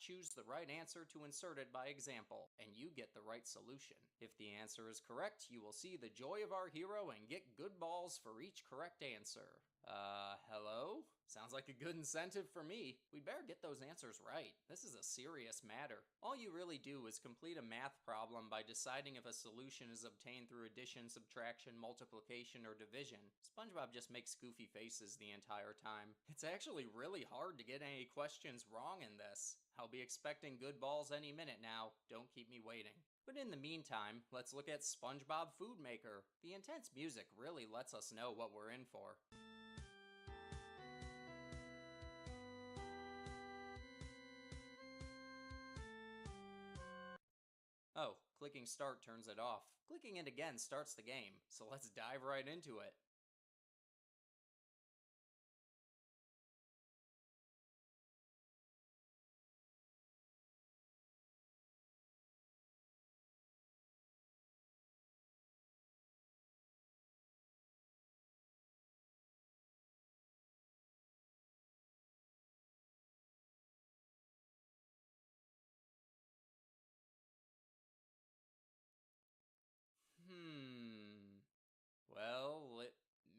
choose the right answer to insert it by example, and you get the right solution. If the answer is correct, you will see the joy of our hero and get good balls for each correct answer. Hello? Sounds like a good incentive for me. We'd better get those answers right. This is a serious matter. All you really do is complete a math problem by deciding if a solution is obtained through addition, subtraction, multiplication, or division. SpongeBob just makes goofy faces the entire time. It's actually really hard to get any questions wrong in this. I'll be expecting good balls any minute now. Don't keep me waiting. But in the meantime, let's look at SpongeBob Food Maker. The intense music really lets us know what we're in for. Oh, clicking start turns it off. Clicking it again starts the game, so let's dive right into it. Well, it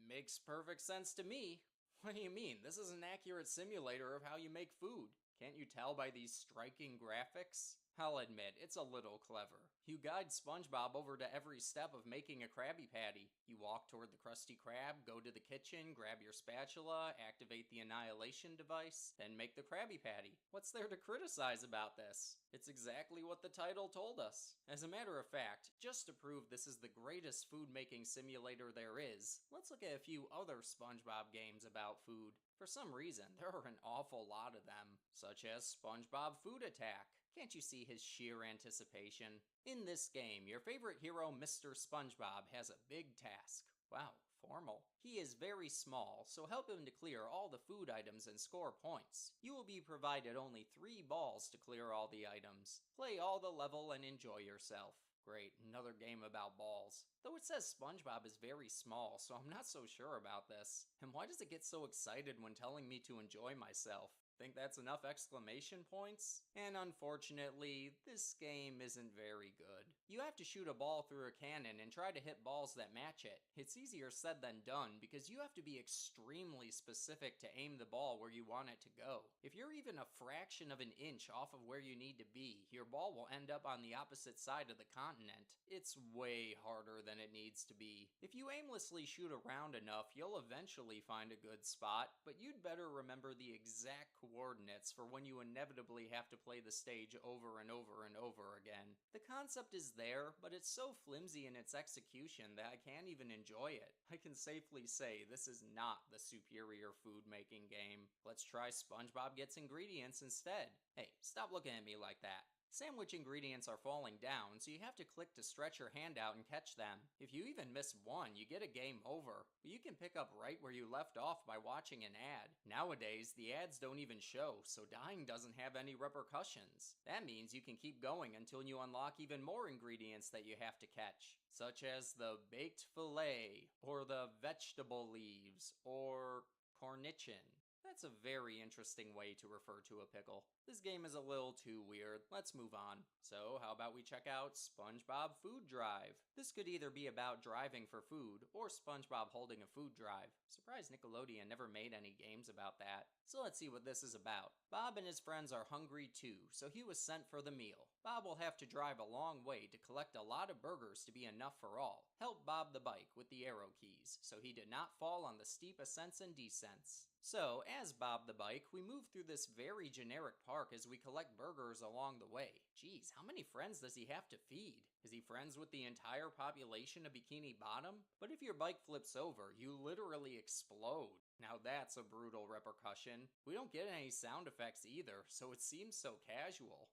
makes perfect sense to me. What do you mean? This is an accurate simulator of how you make food. Can't you tell by these striking graphics? I'll admit, it's a little clever. You guide SpongeBob over to every step of making a Krabby Patty. You walk toward the Krusty Krab, go to the kitchen, grab your spatula, activate the annihilation device, then make the Krabby Patty. What's there to criticize about this? It's exactly what the title told us. As a matter of fact, just to prove this is the greatest food-making simulator there is, let's look at a few other SpongeBob games about food. For some reason, there are an awful lot of them, such as SpongeBob Food Attack. Can't you see his sheer anticipation? In this game, your favorite hero, Mr. SpongeBob, has a big task. Wow, formal. He is very small, so help him to clear all the food items and score points. You will be provided only 3 balls to clear all the items. Play all the level and enjoy yourself. Great, another game about balls. Though it says SpongeBob is very small, so I'm not so sure about this. And why does it get so excited when telling me to enjoy myself? Think that's enough exclamation points? And unfortunately, this game isn't very good. You have to shoot a ball through a cannon and try to hit balls that match it. It's easier said than done because you have to be extremely specific to aim the ball where you want it to go. If you're even a fraction of an inch off of where you need to be, your ball will end up on the opposite side of the continent. It's way harder than it needs to be. If you aimlessly shoot around enough, you'll eventually find a good spot, but you'd better remember the exact coordinates for when you inevitably have to play the stage over and over and over again. The concept is there, but it's so flimsy in its execution that I can't even enjoy it. I can safely say this is not the superior food making game. Let's try SpongeBob Gets Ingredients instead. Hey, stop looking at me like that. Sandwich ingredients are falling down, so you have to click to stretch your hand out and catch them. If you even miss one, you get a game over. But you can pick up right where you left off by watching an ad. Nowadays, the ads don't even show, so dying doesn't have any repercussions. That means you can keep going until you unlock even more ingredients that you have to catch, such as the baked fillet, or the vegetable leaves, or cornichon. That's a very interesting way to refer to a pickle. This game is a little too weird. Let's move on. So how about we check out SpongeBob Food Drive? This could either be about driving for food, or SpongeBob holding a food drive. Surprised Nickelodeon never made any games about that. So let's see what this is about. Bob and his friends are hungry too, so he was sent for the meal. Bob will have to drive a long way to collect a lot of burgers to be enough for all. Help Bob the bike with the arrow keys, so he did not fall on the steep ascents and descents. So, as Bob the bike, we move through this very generic park as we collect burgers along the way. Geez, how many friends does he have to feed? Is he friends with the entire population of Bikini Bottom? But if your bike flips over, you literally explode. Now that's a brutal repercussion. We don't get any sound effects either, so it seems so casual.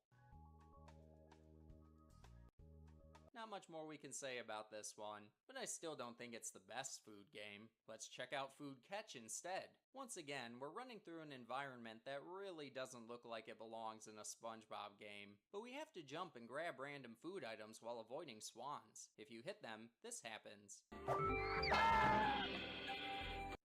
Not much more we can say about this one, but I still don't think it's the best food game. Let's check out Food Catch instead. Once again, we're running through an environment that really doesn't look like it belongs in a SpongeBob game, but we have to jump and grab random food items while avoiding swans. If you hit them, this happens.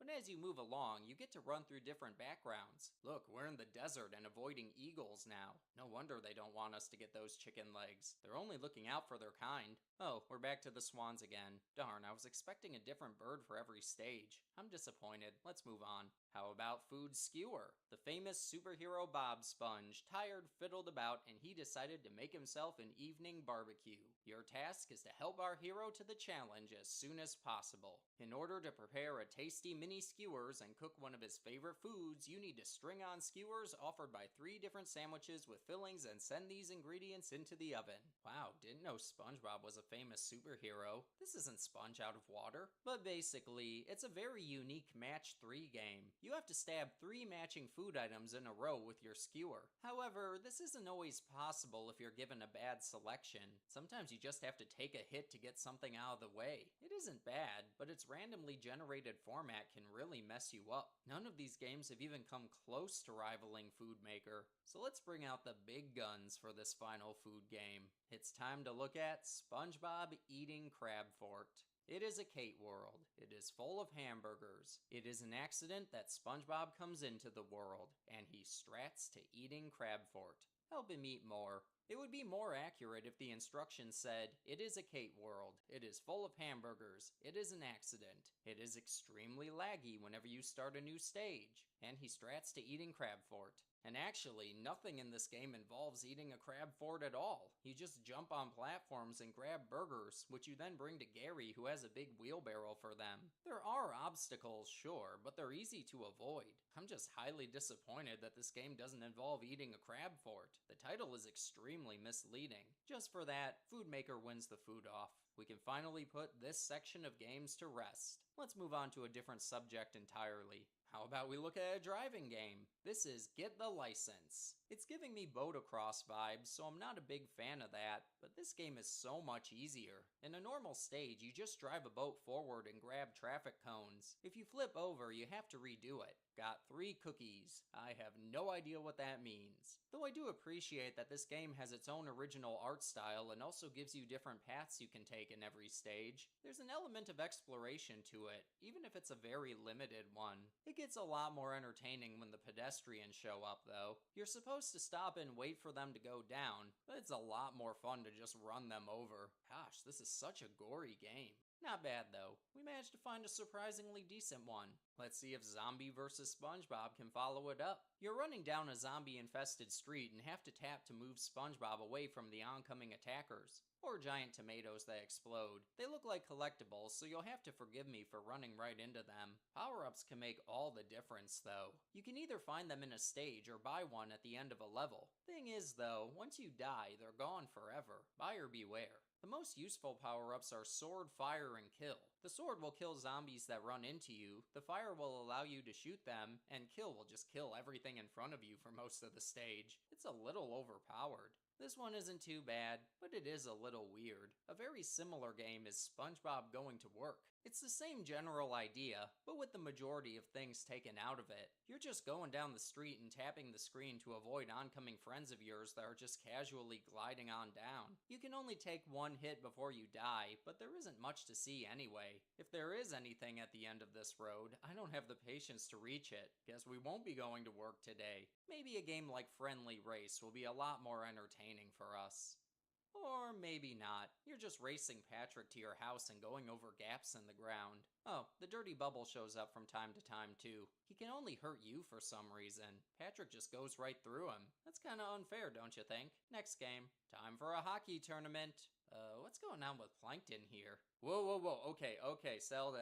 But as you move along, you get to run through different backgrounds. Look, we're in the desert and avoiding eagles now. No wonder they don't want us to get those chicken legs. They're only looking out for their kind. Oh, we're back to the swans again. Darn, I was expecting a different bird for every stage. I'm disappointed. Let's move on. How about Food Skewer? The famous superhero Bob Sponge, tired, fiddled about, and he decided to make himself an evening barbecue. Your task is to help our hero to the challenge as soon as possible. In order to prepare a tasty mini skewers and cook one of his favorite foods, you need to string on skewers offered by 3 different sandwiches with fillings and send these ingredients into the oven. Wow, didn't know SpongeBob was a famous superhero. This isn't Sponge out of water. But basically, it's a very unique match 3 game. You have to stab 3 matching food items in a row with your skewer. However, this isn't always possible if you're given a bad selection. Sometimes you just have to take a hit to get something out of the way. It isn't bad, but its randomly generated format can really mess you up. None of these games have even come close to rivaling Food Maker. So let's bring out the big guns for this final food game. It's time to look at SpongeBob Eating Crab Fort. It is a Kate world. It is full of hamburgers. It is an accident that SpongeBob comes into the world, and he strats to eating Crab Fort. Help him eat more. It would be more accurate if the instructions said, it is a Kate world. It is full of hamburgers. It is an accident. It is extremely laggy whenever you start a new stage. And he strats to eating Crab Fort. And actually, nothing in this game involves eating a crab fort at all. You just jump on platforms and grab burgers, which you then bring to Gary, who has a big wheelbarrow for them. There are obstacles, sure, but they're easy to avoid. I'm just highly disappointed that this game doesn't involve eating a crab fort. The title is extremely misleading. Just for that, Food Maker wins the food off. We can finally put this section of games to rest. Let's move on to a different subject entirely. How about we look at a driving game? This is Get the License. It's giving me Boatacross vibes, so I'm not a big fan of that, but this game is so much easier. In a normal stage, you just drive a boat forward and grab traffic cones. If you flip over, you have to redo it. Got 3 cookies. I have no idea what that means. Though I do appreciate that this game has its own original art style and also gives you different paths you can take in every stage. There's an element of exploration to it, even if it's a very limited one. It gets a lot more entertaining when the pedestrians show up though. You're supposed to stop and wait for them to go down, but it's a lot more fun to just run them over. Gosh, this is such a gory game. Not bad though. We managed to find a surprisingly decent one. Let's see if Zombie vs. SpongeBob can follow it up. You're running down a zombie-infested street and have to tap to move SpongeBob away from the oncoming attackers. Or giant tomatoes that explode. They look like collectibles, so you'll have to forgive me for running right into them. Power-ups can make all the difference though. You can either find them in a stage or buy one at the end of a level. Thing is though, once you die, they're gone forever. Buyer beware. The most useful power-ups are Sword, Fire, and Kill. The sword will kill zombies that run into you, the fire will allow you to shoot them, and Kill will just kill everything in front of you for most of the stage. It's a little overpowered. This one isn't too bad, but it is a little weird. A very similar game is SpongeBob Going to Work. It's the same general idea, but with the majority of things taken out of it. You're just going down the street and tapping the screen to avoid oncoming friends of yours that are just casually gliding on down. You can only take 1 hit before you die, but there isn't much to see anyway. If there is anything at the end of this road, I don't have the patience to reach it. Guess we won't be going to work today. Maybe a game like Friendly Race will be a lot more entertaining for us. Or maybe not. You're just racing Patrick to your house and going over gaps in the ground. Oh, the dirty bubble shows up from time to time too. He can only hurt you for some reason. Patrick just goes right through him. That's kinda unfair, don't you think? Next game. Time for a hockey tournament. What's going on with Plankton here? Whoa, okay, settle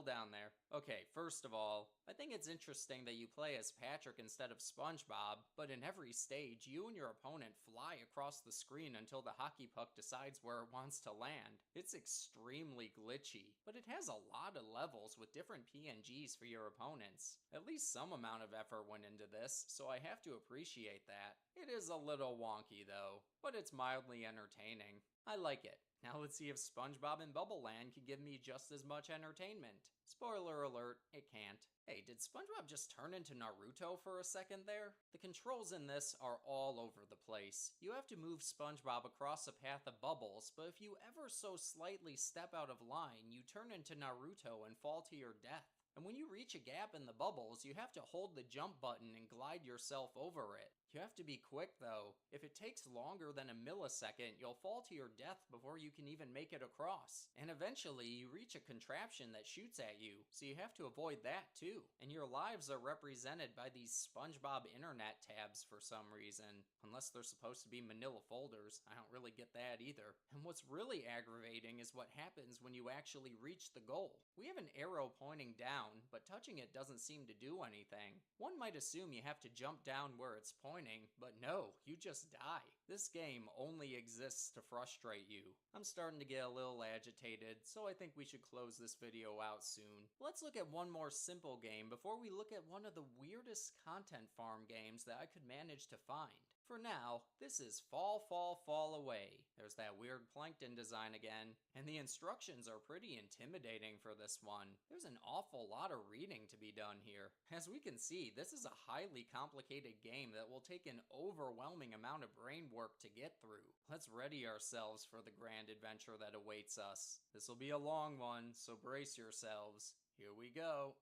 down there. Okay, first of all, I think it's interesting that you play as Patrick instead of SpongeBob, but in every stage, you and your opponent fly across the screen until the hockey puck decides where it wants to land. It's extremely glitchy, but it has a lot of levels with different PNGs for your opponents. At least some amount of effort went into this, so I have to appreciate that. It is a little wonky though, but it's mildly entertaining. I like it. Now let's see if SpongeBob in Bubble Land can give me just as much entertainment. Spoiler alert, it can't. Hey, did SpongeBob just turn into Naruto for a second there? The controls in this are all over the place. You have to move SpongeBob across a path of bubbles, but if you ever so slightly step out of line, you turn into Naruto and fall to your death. And when you reach a gap in the bubbles, you have to hold the jump button and glide yourself over it. You have to be quick though. If it takes longer than a millisecond, you'll fall to your death before you can even make it across. And eventually, you reach a contraption that shoots at you, so you have to avoid that too. And your lives are represented by these SpongeBob internet tabs for some reason. Unless they're supposed to be manila folders, I don't really get that either. And what's really aggravating is what happens when you actually reach the goal. We have an arrow pointing down, but touching it doesn't seem to do anything. One might assume you have to jump down where it's pointing, but no, you just die. This game only exists to frustrate you. I'm starting to get a little agitated, so I think we should close this video out soon. Let's look at one more simple game before we look at one of the weirdest content farm games that I could manage to find. For now, this is Fall, Fall, Fall Away. There's that weird plankton design again, and the instructions are pretty intimidating for this one. There's an awful lot of reading to be done here. As we can see, this is a highly complicated game that will take an overwhelming amount of brain work to get through. Let's ready ourselves for the grand adventure that awaits us. This will be a long one, so brace yourselves. Here we go.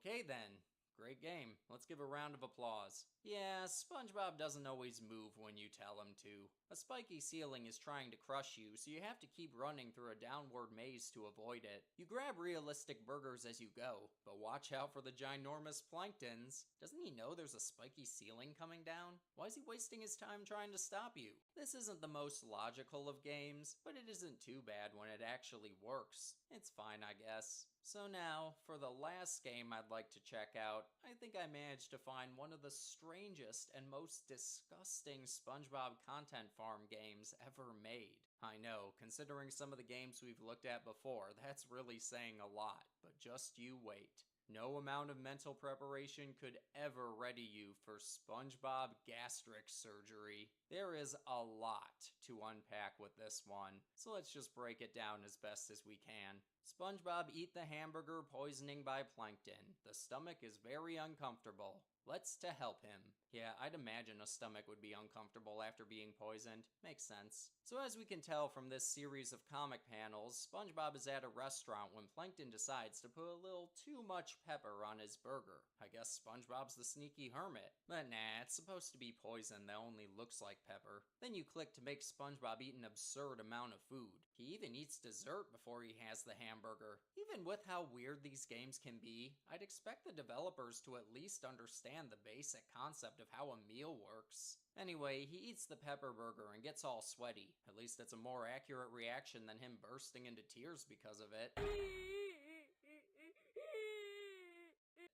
Okay then, great game. Let's give a round of applause. Yeah, SpongeBob doesn't always move when you tell him to. A spiky ceiling is trying to crush you, so you have to keep running through a downward maze to avoid it. You grab realistic burgers as you go, but watch out for the ginormous planktons. Doesn't he know there's a spiky ceiling coming down? Why is he wasting his time trying to stop you? This isn't the most logical of games, but it isn't too bad when it actually works. It's fine, I guess. So now, for the last game I'd like to check out, I think I managed to find one of the strangest and most disgusting SpongeBob content farm games ever made. I know, considering some of the games we've looked at before, that's really saying a lot, but just you wait. No amount of mental preparation could ever ready you for SpongeBob gastric surgery. There is a lot to unpack with this one, so let's just break it down as best as we can. SpongeBob eat the hamburger poisoning by plankton. The stomach is very uncomfortable. Let's to help him. Yeah, I'd imagine a stomach would be uncomfortable after being poisoned. Makes sense. So as we can tell from this series of comic panels, SpongeBob is at a restaurant when Plankton decides to put a little too much pepper on his burger. I guess SpongeBob's the sneaky hermit. But nah, it's supposed to be poison that only looks like pepper. Then you click to make SpongeBob eat an absurd amount of food. He even eats dessert before he has the hamburger. Even with how weird these games can be, I'd expect the developers to at least understand the basic concept of how a meal works. Anyway, he eats the pepper burger and gets all sweaty. At least it's a more accurate reaction than him bursting into tears because of it.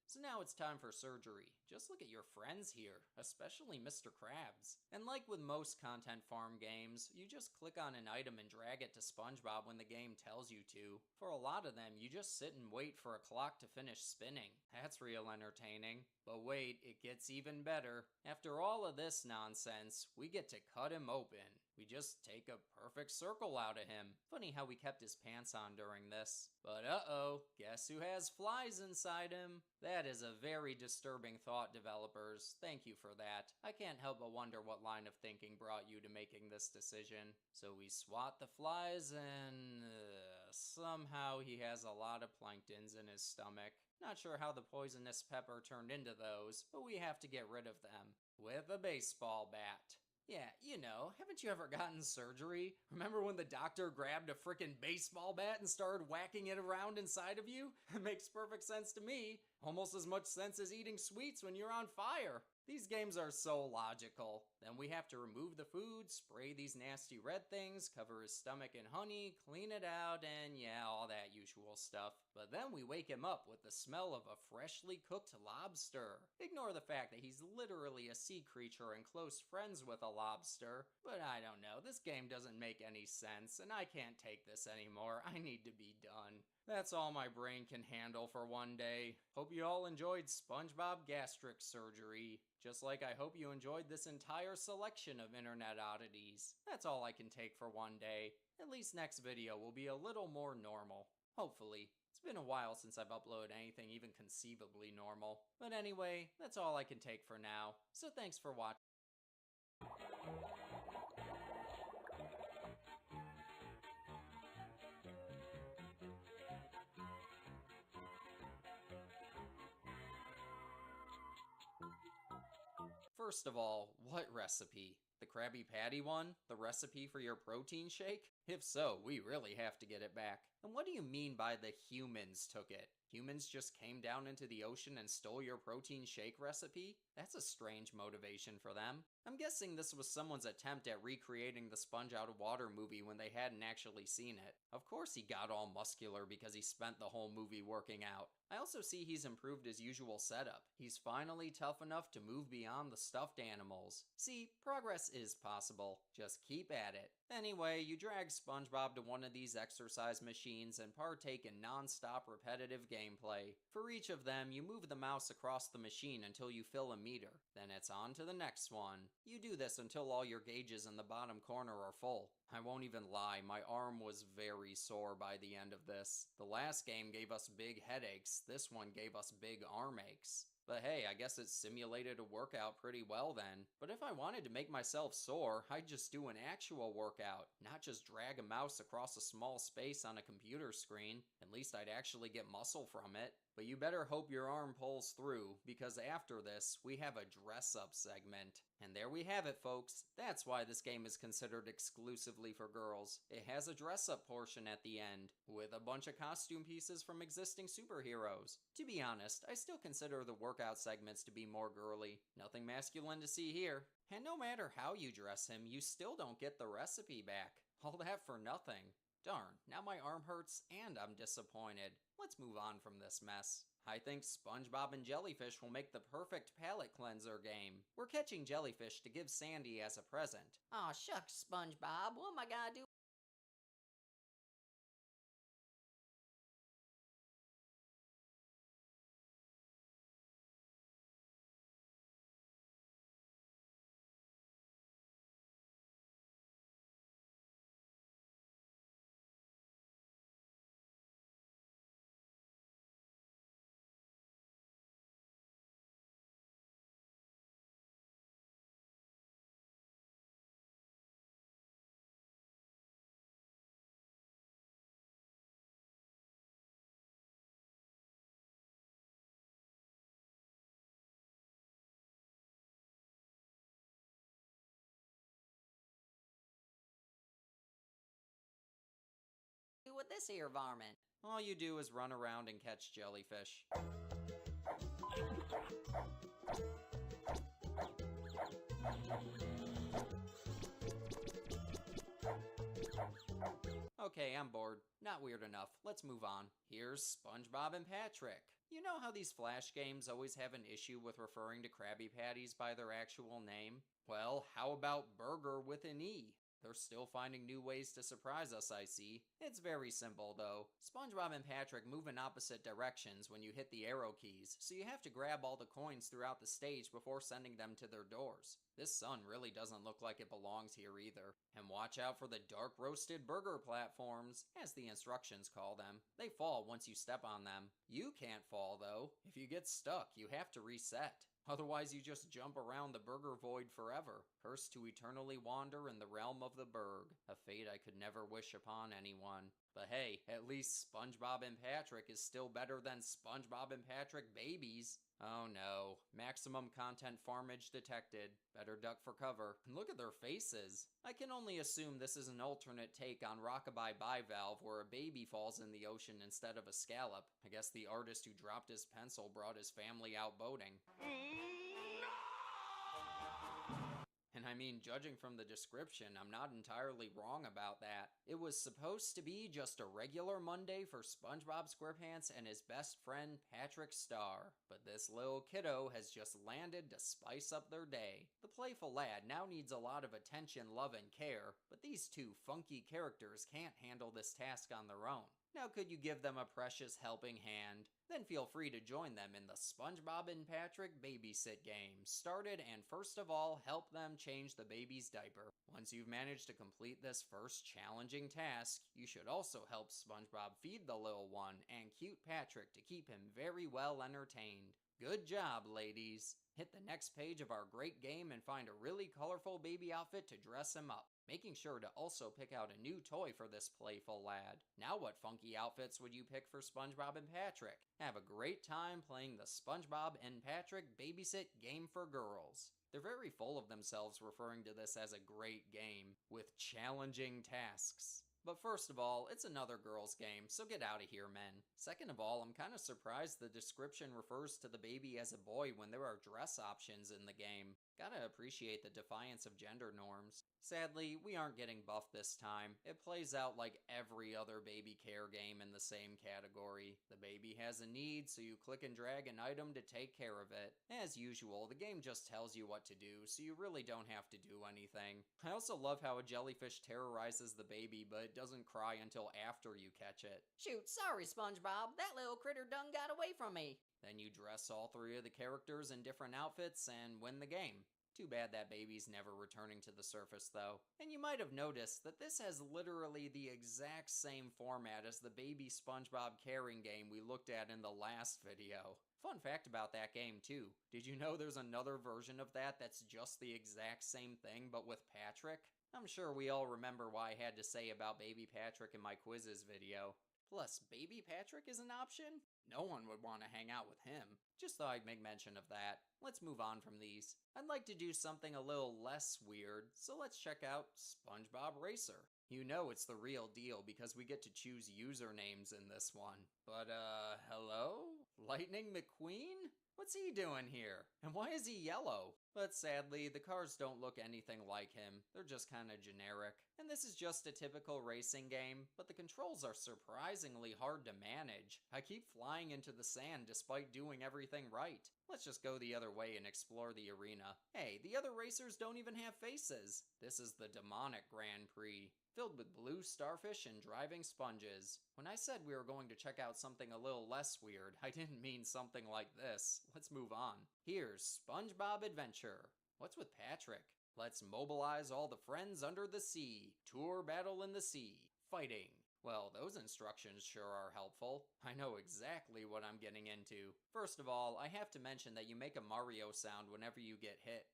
So now it's time for surgery. Just look at your friends here, especially Mr. Krabs. And like with most content farm games, you just click on an item and drag it to SpongeBob when the game tells you to. For a lot of them, you just sit and wait for a clock to finish spinning. That's real entertaining. But wait, it gets even better. After all of this nonsense, we get to cut him open. We just take a perfect circle out of him. Funny how we kept his pants on during this. But uh-oh, guess who has flies inside him? That is a very disturbing thought, developers. Thank you for that. I can't help but wonder what line of thinking brought you to making this decision. So we swat the flies and somehow he has a lot of planktons in his stomach. Not sure how the poisonous pepper turned into those, but we have to get rid of them. With a baseball bat. Yeah, you know, haven't you ever gotten surgery? Remember when the doctor grabbed a frickin' baseball bat and started whacking it around inside of you? It makes perfect sense to me. Almost as much sense as eating sweets when you're on fire. These games are so logical. Then we have to remove the food, spray these nasty red things, cover his stomach in honey, clean it out, and yeah, all that usual stuff. But then we wake him up with the smell of a freshly cooked lobster. Ignore the fact that he's literally a sea creature and close friends with a lobster. But I don't know, this game doesn't make any sense, and I can't take this anymore. I need to be done. That's all my brain can handle for one day. Hope you all enjoyed SpongeBob gastric surgery. Just like I hope you enjoyed this entire selection of internet oddities. That's all I can take for one day. At least next video will be a little more normal. Hopefully. It's been a while since I've uploaded anything even conceivably normal. But anyway, that's all I can take for now. So thanks for watching. First of all, what recipe? The Krabby Patty one? The recipe for your protein shake? If so, we really have to get it back. And what do you mean by the humans took it? Humans just came down into the ocean and stole your protein shake recipe? That's a strange motivation for them. I'm guessing this was someone's attempt at recreating the Sponge Out of Water movie when they hadn't actually seen it. Of course he got all muscular because he spent the whole movie working out. I also see he's improved his usual setup. He's finally tough enough to move beyond the stuffed animals. See, progress is possible. Just keep at it. Anyway, you drag SpongeBob to one of these exercise machines and partake in non-stop repetitive gameplay. For each of them, you move the mouse across the machine until you fill a meter. Then it's on to the next one. You do this until all your gauges in the bottom corner are full. I won't even lie, my arm was very sore by the end of this. The last game gave us big headaches, this one gave us big arm aches. But hey, I guess it simulated a workout pretty well then. But if I wanted to make myself sore, I'd just do an actual workout, not just drag a mouse across a small space on a computer screen. At least I'd actually get muscle from it. But you better hope your arm pulls through, because after this, we have a dress-up segment. And there we have it, folks. That's why this game is considered exclusively for girls. It has a dress-up portion at the end, with a bunch of costume pieces from existing superheroes. To be honest, I still consider the workout segments to be more girly. Nothing masculine to see here. And no matter how you dress him, you still don't get the recipe back. All that for nothing. Darn, now my arm hurts and I'm disappointed. Let's move on from this mess. I think SpongeBob and Jellyfish will make the perfect palate cleanser game. We're catching Jellyfish to give Sandy as a present. Aw, shucks, SpongeBob. What am I gonna do? With this here varmint? All you do is run around and catch Jellyfish. Okay, I'm bored. Not weird enough. Let's move on. Here's SpongeBob and Patrick. You know how these Flash games always have an issue with referring to Krabby Patties by their actual name? Well, how about Burger with an E? They're still finding new ways to surprise us, I see. It's very simple, though. SpongeBob and Patrick move in opposite directions when you hit the arrow keys, so you have to grab all the coins throughout the stage before sending them to their doors. This sun really doesn't look like it belongs here either. And watch out for the dark roasted burger platforms, as the instructions call them. They fall once you step on them. You can't fall, though. If you get stuck, you have to reset. Otherwise, you just jump around the burger void forever, cursed to eternally wander in the realm of the Berg, a fate I could never wish upon anyone. But hey, at least SpongeBob and Patrick is still better than SpongeBob and Patrick Babies. Oh no, maximum content farmage detected. Better duck for cover. And look at their faces. I can only assume this is an alternate take on Rockabye Bivalve where a baby falls in the ocean instead of a scallop. I guess the artist who dropped his pencil brought his family out boating. And I mean, judging from the description, I'm not entirely wrong about that. It was supposed to be just a regular Monday for SpongeBob SquarePants and his best friend, Patrick Star. But this little kiddo has just landed to spice up their day. The playful lad now needs a lot of attention, love, and care, but these two funky characters can't handle this task on their own. Now could you give them a precious helping hand? Then feel free to join them in the SpongeBob and Patrick Babysit game. Started and first of all, help them change the baby's diaper. Once you've managed to complete this first challenging task, you should also help SpongeBob feed the little one and cute Patrick to keep him very well entertained. Good job, ladies! Hit the next page of our great game and find a really colorful baby outfit to dress him up. making sure to also pick out a new toy for this playful lad. Now what funky outfits would you pick for SpongeBob and Patrick? Have a great time playing the SpongeBob and Patrick Babysit Game for Girls. They're very full of themselves referring to this as a great game, with challenging tasks. But first of all, it's another girls' game, so get out of here, men. Second of all, I'm kind of surprised the description refers to the baby as a boy when there are dress options in the game. Gotta appreciate the defiance of gender norms. Sadly, we aren't getting buffed this time. It plays out like every other baby care game in the same category. The baby has a need, so you click and drag an item to take care of it. As usual, the game just tells you what to do, so you really don't have to do anything. I also love how a jellyfish terrorizes the baby, but it doesn't cry until after you catch it. Shoot, sorry, SpongeBob. That little critter done got away from me. Then you dress all three of the characters in different outfits and win the game. Too bad that baby's never returning to the surface though. And you might have noticed that this has literally the exact same format as the baby SpongeBob caring game we looked at in the last video. Fun fact about that game too. Did you know there's another version of that that's just the exact same thing but with Patrick? I'm sure we all remember what I had to say about baby Patrick in my quizzes video. Plus, baby Patrick is an option? No one would want to hang out with him. Just thought I'd make mention of that. Let's move on from these. I'd like to do something a little less weird, so let's check out SpongeBob Racer. You know it's the real deal because we get to choose usernames in this one. But hello? Lightning McQueen? What's he doing here? And why is he yellow? But sadly, the cars don't look anything like him. They're just kinda generic. And this is just a typical racing game, but the controls are surprisingly hard to manage. I keep flying into the sand despite doing everything right. Let's just go the other way and explore the arena. Hey, the other racers don't even have faces. This is the demonic Grand Prix, filled with blue starfish and driving sponges. When I said we were going to check out something a little less weird, I didn't mean something like this. Let's move on. Here's SpongeBob Adventure. What's with Patrick? Let's mobilize all the friends under the sea. Tour battle in the sea. Fighting. Well, those instructions sure are helpful. I know exactly what I'm getting into. First of all, I have to mention that you make a Mario sound whenever you get hit.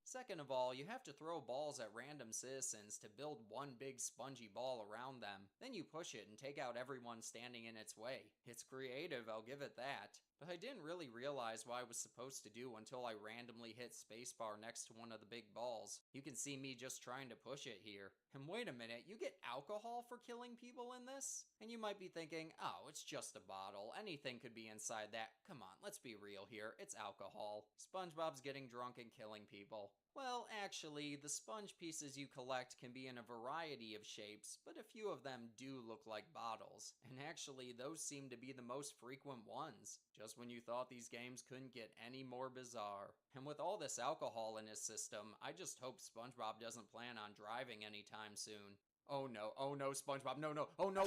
Second of all, you have to throw balls at random citizens to build one big spongy ball around them. Then you push it and take out everyone standing in its way. It's creative, I'll give it that. But I didn't really realize what I was supposed to do until I randomly hit spacebar next to one of the big balls. You can see me just trying to push it here. And wait a minute, you get alcohol for killing people in this? And you might be thinking, oh, it's just a bottle. Anything could be inside that. Come on, let's be real here. It's alcohol. SpongeBob's getting drunk and killing people. Well, actually, the sponge pieces you collect can be in a variety of shapes, but a few of them do look like bottles. And actually, those seem to be the most frequent ones. Just when you thought these games couldn't get any more bizarre. And with all this alcohol in his system, I just hope SpongeBob doesn't plan on driving anytime soon. Oh no, SpongeBob, no, oh no!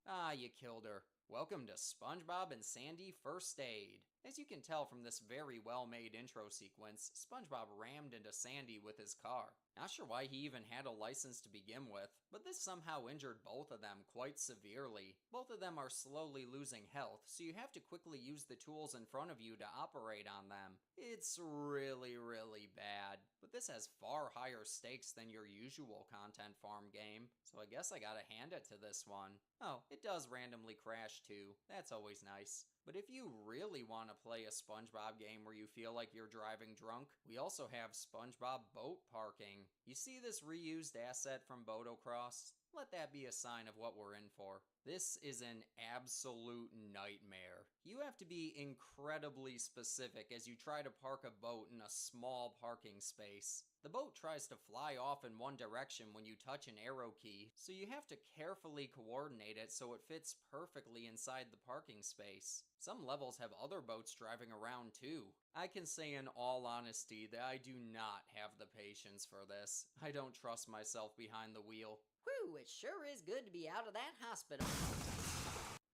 Ah, you killed her. Welcome to SpongeBob and Sandy First Aid. As you can tell from this very well-made intro sequence, SpongeBob rammed into Sandy with his car. Not sure why he even had a license to begin with, but this somehow injured both of them quite severely. Both of them are slowly losing health, so you have to quickly use the tools in front of you to operate on them. It's really bad, but this has far higher stakes than your usual content farm game, so I guess I gotta hand it to this one. Oh, it does randomly crash too. That's always nice. But if you really want to play a SpongeBob game where you feel like you're driving drunk, we also have SpongeBob Boat Parking. You see this reused asset from Boatocross? Let that be a sign of what we're in for. This is an absolute nightmare. You have to be incredibly specific as you try to park a boat in a small parking space. The boat tries to fly off in one direction when you touch an arrow key, so you have to carefully coordinate it so it fits perfectly inside the parking space. Some levels have other boats driving around too. I can say in all honesty that I do not have the patience for this. I don't trust myself behind the wheel. Whew, it sure is good to be out of that hospital.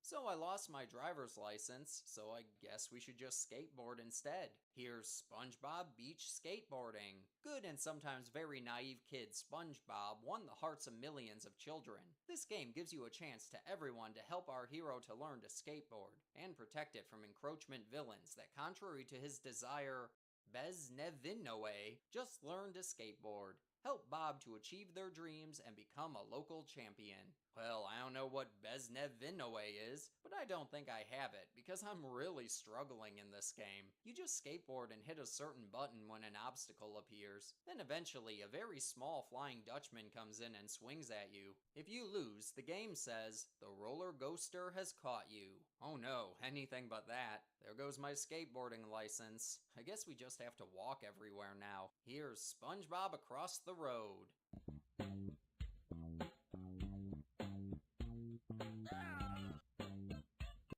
So I lost my driver's license, so I guess we should just skateboard instead. Here's SpongeBob Beach Skateboarding. Good and sometimes very naive kid SpongeBob won the hearts of millions of children. This game gives you a chance to everyone to help our hero to learn to skateboard, and protect it from encroachment villains that, contrary to his desire, Beznevinoe just learned to skateboard. Help Bob to achieve their dreams and become a local champion. Well, I don't know what Beznevinoe is, but I don't think I have it because I'm really struggling in this game. You just skateboard and hit a certain button when an obstacle appears. Then eventually a very small Flying Dutchman comes in and swings at you. If you lose, the game says, "The roller ghoster has caught you." Oh no, anything but that. There goes my skateboarding license. I guess we just have to walk everywhere now. Here's SpongeBob across the road.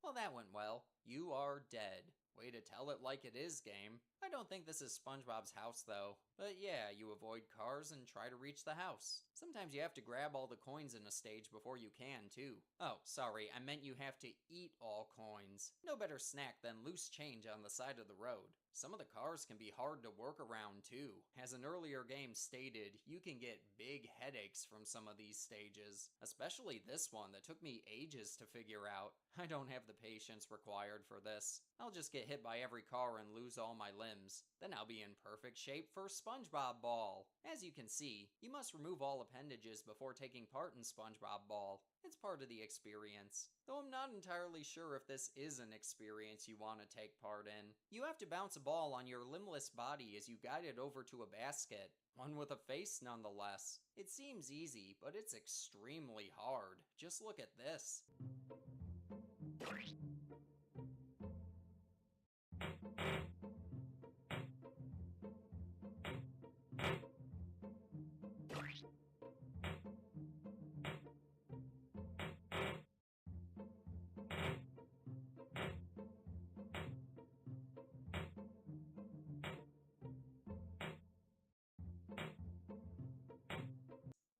Well, that went well. You are dead. Way to tell it like it is, game. I don't think this is SpongeBob's house, though. But yeah, you avoid cars and try to reach the house. Sometimes you have to grab all the coins in a stage before you can, too. Oh, sorry, I meant you have to eat all coins. No better snack than loose change on the side of the road. Some of the cars can be hard to work around, too. As an earlier game stated, you can get big headaches from some of these stages. Especially this one that took me ages to figure out. I don't have the patience required for this. I'll just get hit by every car and lose all my limbs. Then I'll be in perfect shape for SpongeBob Ball. As you can see, you must remove all appendages before taking part in SpongeBob Ball. It's part of the experience. Though I'm not entirely sure if this is an experience you want to take part in. You have to bounce a ball on your limbless body as you guide it over to a basket. One with a face nonetheless. It seems easy, but it's extremely hard. Just look at this.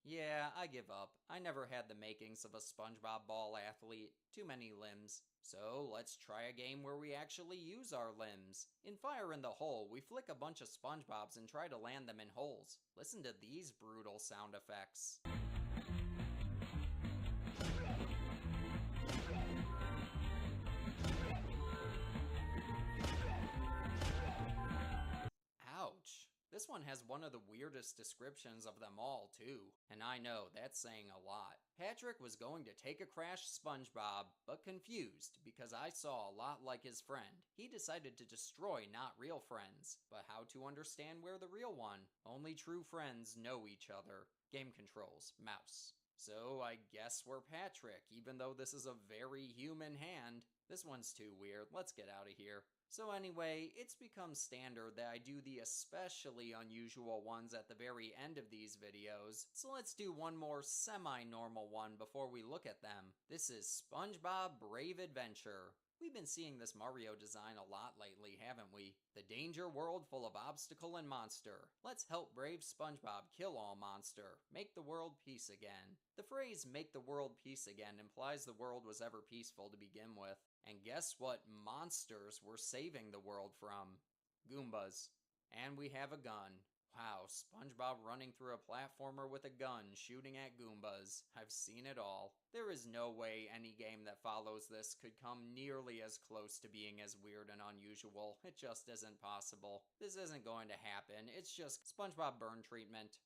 Yeah, I give up. I never had the makings of a SpongeBob Ball athlete. Too many limbs. So let's try a game where we actually use our limbs. In Fire in the Hole, we flick a bunch of SpongeBobs and try to land them in holes. Listen to these brutal sound effects. Ouch. This one has one of the weirdest descriptions of them all, too. And I know, that's saying a lot. Patrick was going to take a crash SpongeBob, but confused because I saw a lot like his friend. He decided to destroy not real friends, but how to understand where the real one? Only true friends know each other. Game controls, mouse. So I guess we're Patrick, even though this is a very human hand. This one's too weird, let's get out of here. So anyway, it's become standard that I do the especially unusual ones at the very end of these videos, so let's do one more semi-normal one before we look at them. This is SpongeBob Brave Adventure. We've been seeing this Mario design a lot lately, haven't we? The danger world full of obstacle and monster. Let's help brave SpongeBob kill all monster. Make the world peace again. The phrase "make the world peace again" implies the world was ever peaceful to begin with. And guess what monsters we're saving the world from? Goombas. And we have a gun. Wow, SpongeBob running through a platformer with a gun, shooting at Goombas. I've seen it all. There is no way any game that follows this could come nearly as close to being as weird and unusual. It just isn't possible. This isn't going to happen. It's just SpongeBob burn treatment.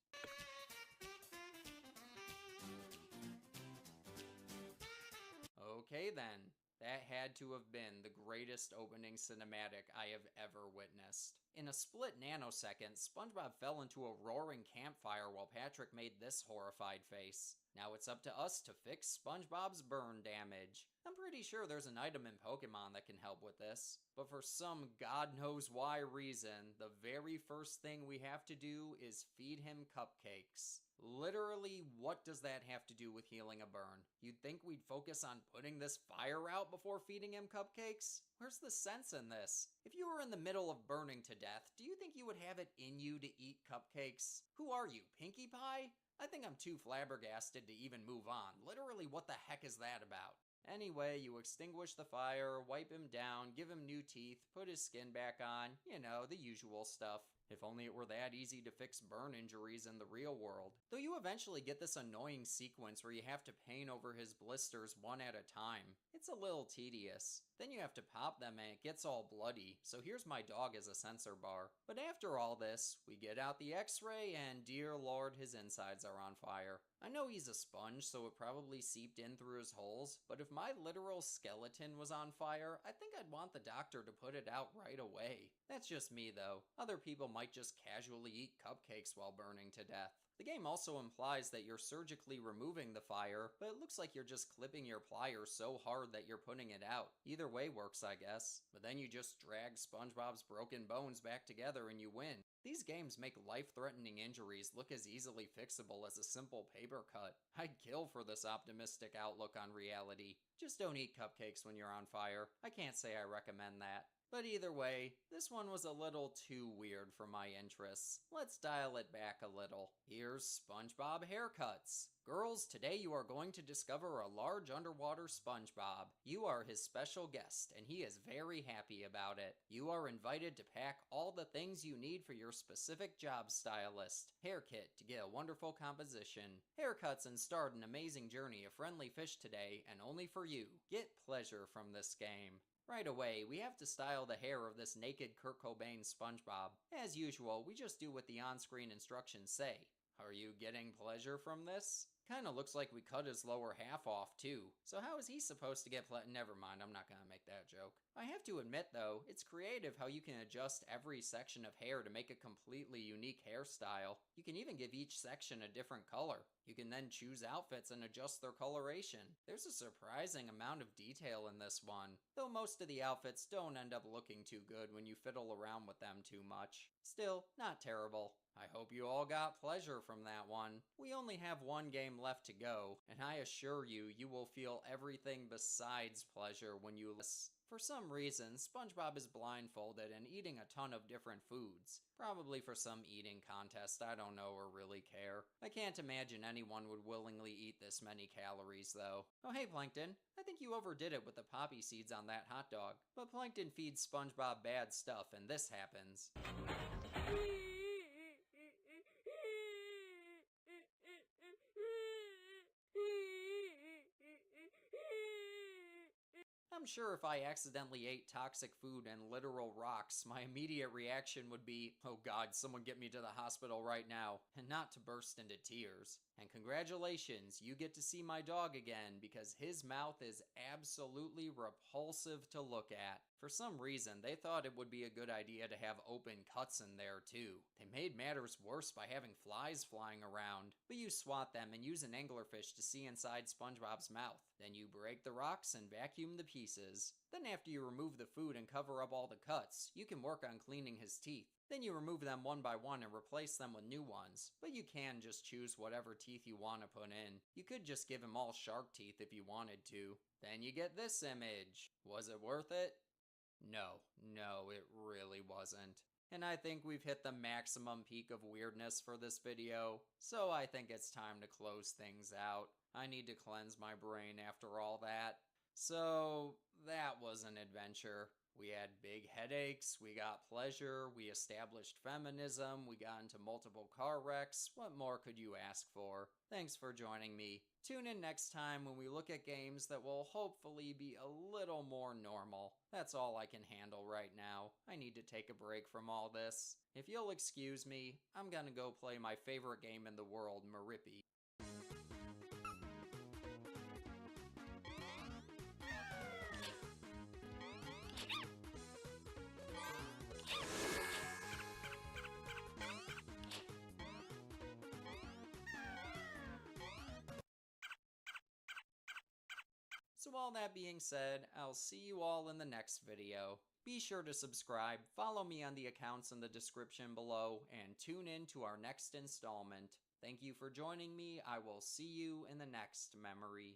Okay then. That had to have been the greatest opening cinematic I have ever witnessed. In a split nanosecond, SpongeBob fell into a roaring campfire while Patrick made this horrified face. Now it's up to us to fix SpongeBob's burn damage. I'm pretty sure there's an item in Pokemon that can help with this. But for some god knows why reason, the very first thing we have to do is feed him cupcakes. Literally, what does that have to do with healing a burn? You'd think we'd focus on putting this fire out before feeding him cupcakes? Where's the sense in this? If you were in the middle of burning to death, do you think you would have it in you to eat cupcakes? Who are you, Pinkie Pie? I think I'm too flabbergasted to even move on. Literally, what the heck is that about? Anyway, you extinguish the fire, wipe him down, give him new teeth, put his skin back on, you know, the usual stuff. If only it were that easy to fix burn injuries in the real world. Though you eventually get this annoying sequence where you have to paint over his blisters one at a time. It's a little tedious. Then you have to pop them and it gets all bloody, so here's my dog as a sensor bar. But after all this, we get out the x-ray and dear lord, his insides are on fire. I know he's a sponge, so it probably seeped in through his holes, but if my literal skeleton was on fire, I think I'd want the doctor to put it out right away. That's just me though. Other people might just casually eat cupcakes while burning to death. The game also implies that you're surgically removing the fire, but it looks like you're just clipping your pliers so hard that you're putting it out. Either way works, I guess. But then you just drag SpongeBob's broken bones back together and you win. These games make life-threatening injuries look as easily fixable as a simple paper cut. I'd kill for this optimistic outlook on reality. Just don't eat cupcakes when you're on fire. I can't say I recommend that. But either way, this one was a little too weird for my interests. Let's dial it back a little. Here's SpongeBob haircuts. Girls, today you are going to discover a large underwater SpongeBob. You are his special guest, and he is very happy about it. You are invited to pack all the things you need for your specific job stylist. Hair kit to get a wonderful composition. Haircuts and start an amazing journey of friendly fish today, and only for you. Get pleasure from this game. Right away, we have to style the hair of this naked Kurt Cobain SpongeBob. As usual, we just do what the on-screen instructions say. Are you getting pleasure from this? Kinda looks like we cut his lower half off too. So how is he supposed to get Never mind, I'm not gonna make that joke. I have to admit though, it's creative how you can adjust every section of hair to make a completely unique hairstyle. You can even give each section a different color. You can then choose outfits and adjust their coloration. There's a surprising amount of detail in this one, though most of the outfits don't end up looking too good when you fiddle around with them too much. Still, not terrible. I hope you all got pleasure from that one. We only have one game left to go, and I assure you, you will feel everything besides pleasure when you listen. For some reason, SpongeBob is blindfolded and eating a ton of different foods. Probably for some eating contest, I don't know or really care. I can't imagine anyone would willingly eat this many calories though. Oh hey Plankton, I think you overdid it with the poppy seeds on that hot dog. But Plankton feeds SpongeBob bad stuff and this happens. I'm sure if I accidentally ate toxic food and literal rocks, my immediate reaction would be, oh god, someone get me to the hospital right now, and not to burst into tears. And congratulations, you get to see my dog again because his mouth is absolutely repulsive to look at. For some reason, they thought it would be a good idea to have open cuts in there too. They made matters worse by having flies flying around. But you swat them and use an anglerfish to see inside SpongeBob's mouth. Then you break the rocks and vacuum the pieces. Then after you remove the food and cover up all the cuts, you can work on cleaning his teeth. Then you remove them one by one and replace them with new ones. But you can just choose whatever teeth you want to put in. You could just give him all shark teeth if you wanted to. Then you get this image. Was it worth it? No, it really wasn't. And I think we've hit the maximum peak of weirdness for this video, so I think it's time to close things out. I need to cleanse my brain after all that. So, that was an adventure. We had big headaches, we got pleasure, we established feminism, we got into multiple car wrecks. What more could you ask for? Thanks for joining me. Tune in next time when we look at games that will hopefully be a little more normal. That's all I can handle right now. I need to take a break from all this. If you'll excuse me, I'm gonna go play my favorite game in the world, Marippy. So all that being said, I'll see you all in the next video. Be sure to subscribe, follow me on the accounts in the description below, and tune in to our next installment. Thank you for joining me. I will see you in the next memory.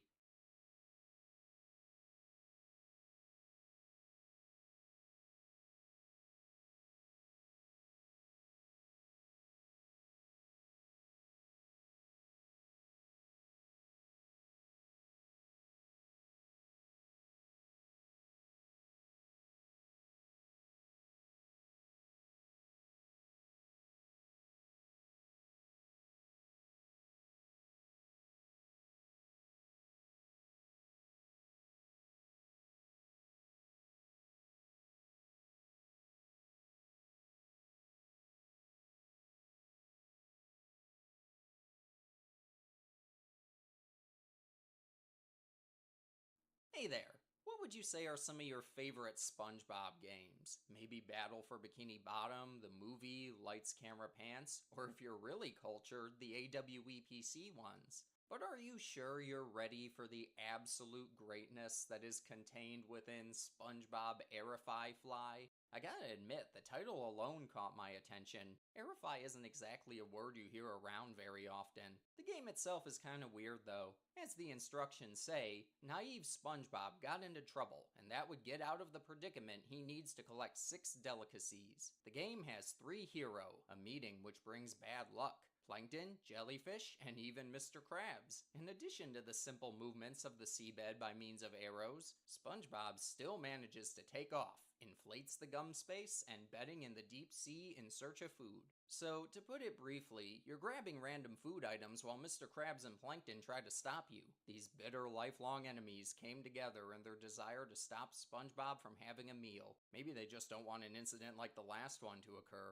Hey there! What would you say are some of your favorite SpongeBob games? Maybe Battle for Bikini Bottom, the movie, Lights, Camera, Pants, or if you're really cultured, the AWEPC ones. But are you sure you're ready for the absolute greatness that is contained within SpongeBob Airify Fly? I gotta admit, the title alone caught my attention. Airify isn't exactly a word you hear around very often. The game itself is kinda weird though. As the instructions say, naive SpongeBob got into trouble, and that would get out of the predicament he needs to collect 6 delicacies. The game has 3 hero, a meeting which brings bad luck. Plankton, jellyfish, and even Mr. Krabs. In addition to the simple movements of the seabed by means of arrows, SpongeBob still manages to take off, inflates the gum space, and bedding in the deep sea in search of food. So, to put it briefly, you're grabbing random food items while Mr. Krabs and Plankton try to stop you. These bitter, lifelong enemies came together in their desire to stop SpongeBob from having a meal. Maybe they just don't want an incident like the last one to occur.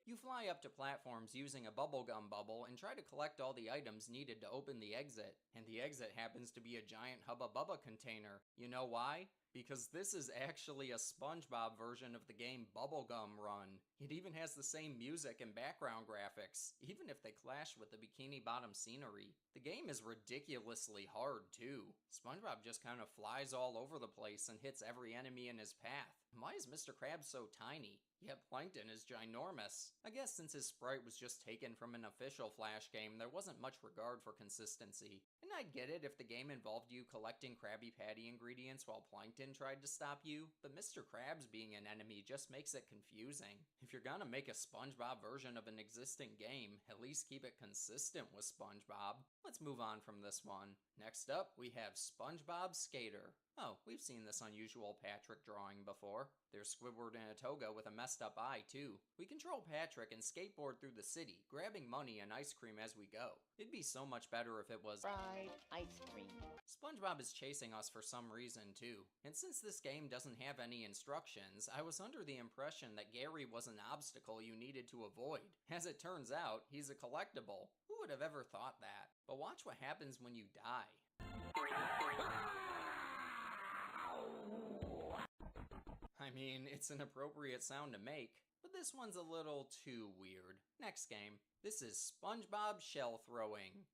You fly up to platforms using a bubblegum bubble and try to collect all the items needed to open the exit. And the exit happens to be a giant Hubba Bubba container. You know why? Because this is actually a SpongeBob version of the game Bubblegum Run. It even has the same music and background graphics, even if they clash with the Bikini Bottom scenery. The game is ridiculously hard too. SpongeBob just kind of flies all over the place and hits every enemy in his path. Why is Mr. Krabs so tiny? Yet Plankton is ginormous. I guess since his sprite was just taken from an official Flash game, there wasn't much regard for consistency. And I'd get it if the game involved you collecting Krabby Patty ingredients while Plankton tried to stop you, but Mr. Krabs being an enemy just makes it confusing. If you're gonna make a SpongeBob version of an existing game, at least keep it consistent with SpongeBob. Let's move on from this one. Next up, we have SpongeBob Skater. Oh, we've seen this unusual Patrick drawing before. There's Squidward in a toga with a messed up eye too. We control Patrick and skateboard through the city, grabbing money and ice cream as we go. It'd be so much better if it was Fried ice cream. SpongeBob is chasing us for some reason too. And since this game doesn't have any instructions, I was under the impression that Gary was an obstacle you needed to avoid. As it turns out, he's a collectible. Who would have ever thought that? But watch what happens when you die. I mean, it's an appropriate sound to make, but this one's a little too weird. Next game. This is SpongeBob Shell Throwing.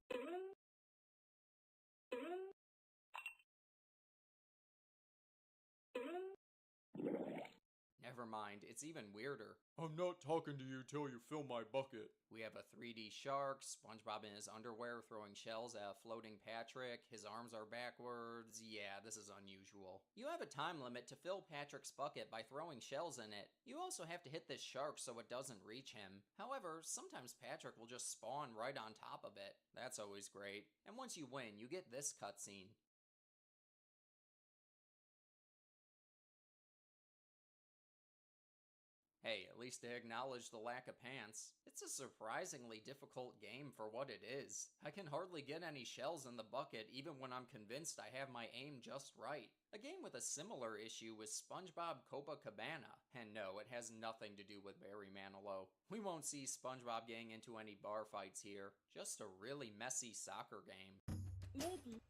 Never mind, it's even weirder. I'm not talking to you till you fill my bucket. We have a 3D shark, SpongeBob in his underwear throwing shells at a floating Patrick, his arms are backwards. Yeah, this is unusual. You have a time limit to fill Patrick's bucket by throwing shells in it. You also have to hit this shark so it doesn't reach him. However, sometimes Patrick will just spawn right on top of it. That's always great. And once you win, you get this cutscene. Hey, at least they acknowledge the lack of pants. It's a surprisingly difficult game for what it is. I can hardly get any shells in the bucket even when I'm convinced I have my aim just right. A game with a similar issue was SpongeBob Copacabana. And no, it has nothing to do with Barry Manilow. We won't see SpongeBob getting into any bar fights here. Just a really messy soccer game. Maybe.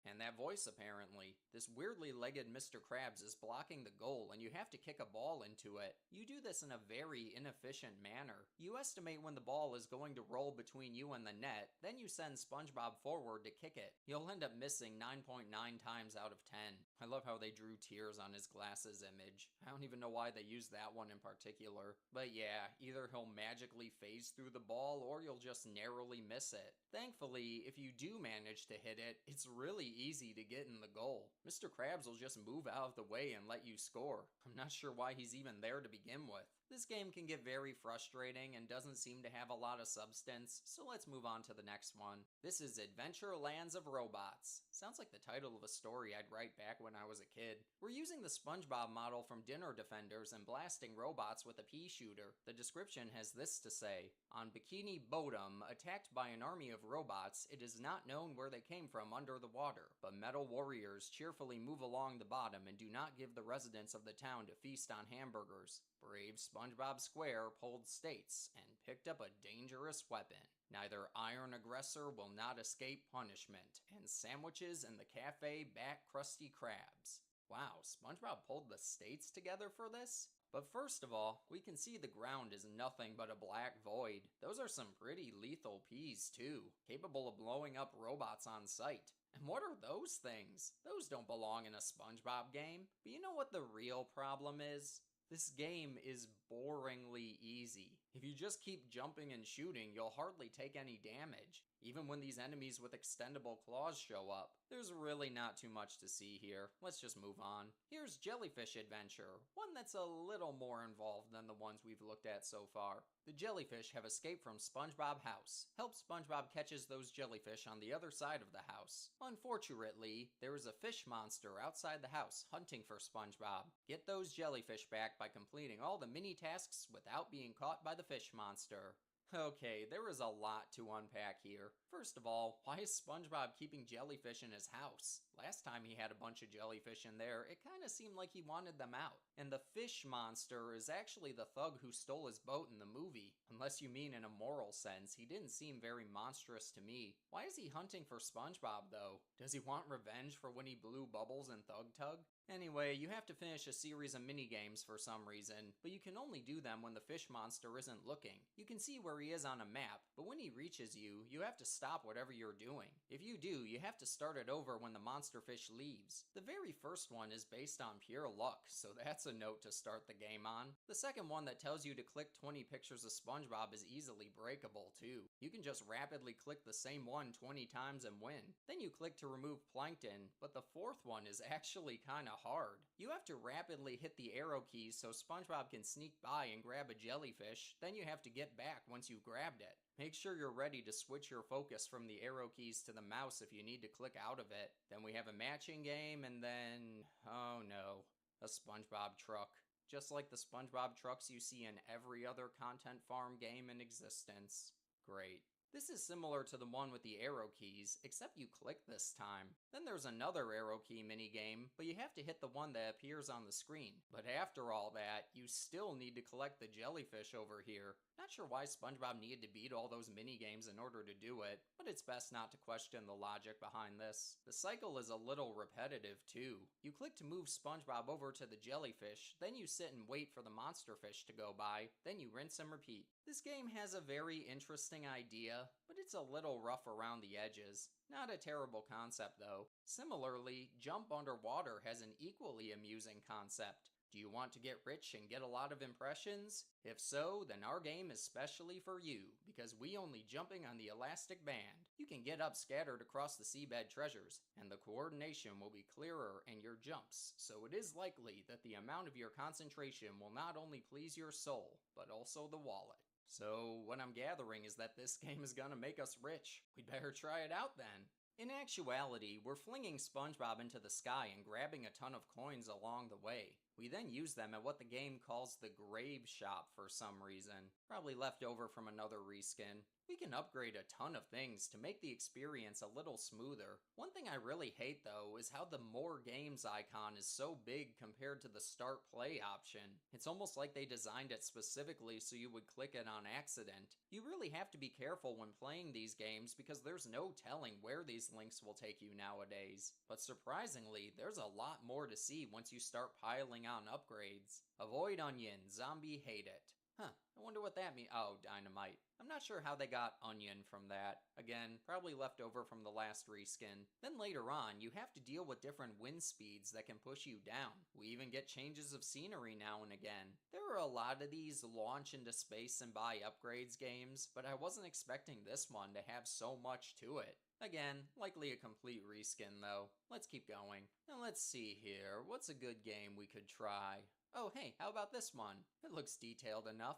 And that voice apparently. This weirdly legged Mr. Krabs is blocking the goal and you have to kick a ball into it. You do this in a very inefficient manner. You estimate when the ball is going to roll between you and the net, then you send SpongeBob forward to kick it. You'll end up missing 9.9 times out of 10. I love how they drew tears on his glasses image. I don't even know why they used that one in particular. But yeah, either he'll magically phase through the ball or you'll just narrowly miss it. Thankfully, if you do manage to hit it, it's really easy to get in the goal. Mr. Krabs will just move out of the way and let you score. I'm not sure why he's even there to begin with. This game can get very frustrating and doesn't seem to have a lot of substance, so let's move on to the next one. This is Adventure Lands of Robots. Sounds like the title of a story I'd write back when I was a kid. We're using the SpongeBob model from Dinner Defenders and blasting robots with a pea shooter. The description has this to say: on Bikini Bottom, attacked by an army of robots, it is not known where they came from under the water. water, but metal warriors cheerfully move along the bottom and do not give the residents of the town to feast on hamburgers. Brave SpongeBob Square pulled states and picked up a dangerous weapon. Neither iron aggressor will not escape punishment, and sandwiches in the cafe back Krusty Krabs. Wow, SpongeBob pulled the states together for this? But first of all, we can see the ground is nothing but a black void. Those are some pretty lethal peas too, capable of blowing up robots on sight. And what are those things? Those don't belong in a SpongeBob game. But you know what the real problem is? This game is boringly easy. If you just keep jumping and shooting, you'll hardly take any damage. Even when these enemies with extendable claws show up, there's really not too much to see here. Let's just move on. Here's Jellyfish Adventure, one that's a little more involved than the ones we've looked at so far. The jellyfish have escaped from SpongeBob House. Help SpongeBob catches those jellyfish on the other side of the house. Unfortunately, there is a fish monster outside the house hunting for SpongeBob. Get those jellyfish back by completing all the mini tasks without being caught by the fish monster. Okay, there is a lot to unpack here. First of all, why is SpongeBob keeping jellyfish in his house? Last time he had a bunch of jellyfish in there, it kinda seemed like he wanted them out. And the fish monster is actually the thug who stole his boat in the movie. Unless you mean in a moral sense, he didn't seem very monstrous to me. Why is he hunting for SpongeBob though? Does he want revenge for when he blew bubbles in Thug Tug? Anyway, you have to finish a series of minigames for some reason, but you can only do them when the fish monster isn't looking. You can see where he is on a map, but when he reaches you, you have to stop whatever you're doing. If you do, you have to start it over when the monster fish leaves. The very first one is based on pure luck, so that's a note to start the game on. The second one that tells you to click 20 pictures of SpongeBob is easily breakable too. You can just rapidly click the same one 20 times and win. Then you click to remove plankton, but the fourth one is actually kinda hard. You have to rapidly hit the arrow keys so SpongeBob can sneak by and grab a jellyfish, then you have to get back once you've grabbed it. Make sure you're ready to switch your focus from the arrow keys to the mouse if you need to click out of it. Then we have a matching game and then, oh no, a SpongeBob truck. Just like the SpongeBob trucks you see in every other Content Farm game in existence. Great. This is similar to the one with the arrow keys, except you click this time. Then there's another arrow key minigame, but you have to hit the one that appears on the screen. But after all that, you still need to collect the jellyfish over here. Not sure why SpongeBob needed to beat all those minigames in order to do it, but it's best not to question the logic behind this. The cycle is a little repetitive too. You click to move SpongeBob over to the jellyfish, then you sit and wait for the monster fish to go by, then you rinse and repeat. This game has a very interesting idea, but it's a little rough around the edges. Not a terrible concept though. Similarly, Jump Underwater has an equally amusing concept. Do you want to get rich and get a lot of impressions? If so, then our game is specially for you, because we only jumping on the elastic band. You can get up scattered across the seabed treasures, and the coordination will be clearer in your jumps, so it is likely that the amount of your concentration will not only please your soul, but also the wallet. So, what I'm gathering is that this game is gonna make us rich. We'd better try it out then. In actuality, we're flinging SpongeBob into the sky and grabbing a ton of coins along the way. We then use them at what the game calls the Grave Shop for some reason, probably left over from another reskin. We can upgrade a ton of things to make the experience a little smoother. One thing I really hate though is how the More Games icon is so big compared to the Start Play option. It's almost like they designed it specifically so you would click it on accident. You really have to be careful when playing these games because there's no telling where these links will take you nowadays. But surprisingly, there's a lot more to see once you start piling on upgrades. Avoid onion, zombie hate it. Huh, I wonder what that means. Oh, dynamite. I'm not sure how they got onion from that. Again, probably left over from the last reskin. Then later on, you have to deal with different wind speeds that can push you down. We even get changes of scenery now and again. There are a lot of these launch into space and buy upgrades games, but I wasn't expecting this one to have so much to it. Again, likely a complete reskin though. Let's keep going. Now let's see here, what's a good game we could try? Oh hey, how about this one? It looks detailed enough.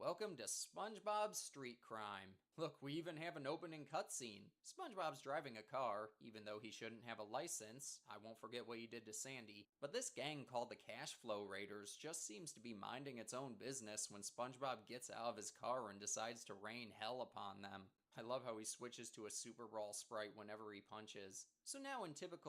Welcome to SpongeBob Street Crime. Look, we even have an opening cutscene. SpongeBob's driving a car, even though he shouldn't have a license. I won't forget what he did to Sandy. But this gang called the Cash Flow Raiders just seems to be minding its own business when SpongeBob gets out of his car and decides to rain hell upon them. I love how he switches to a Super Brawl sprite whenever he punches. So now in typical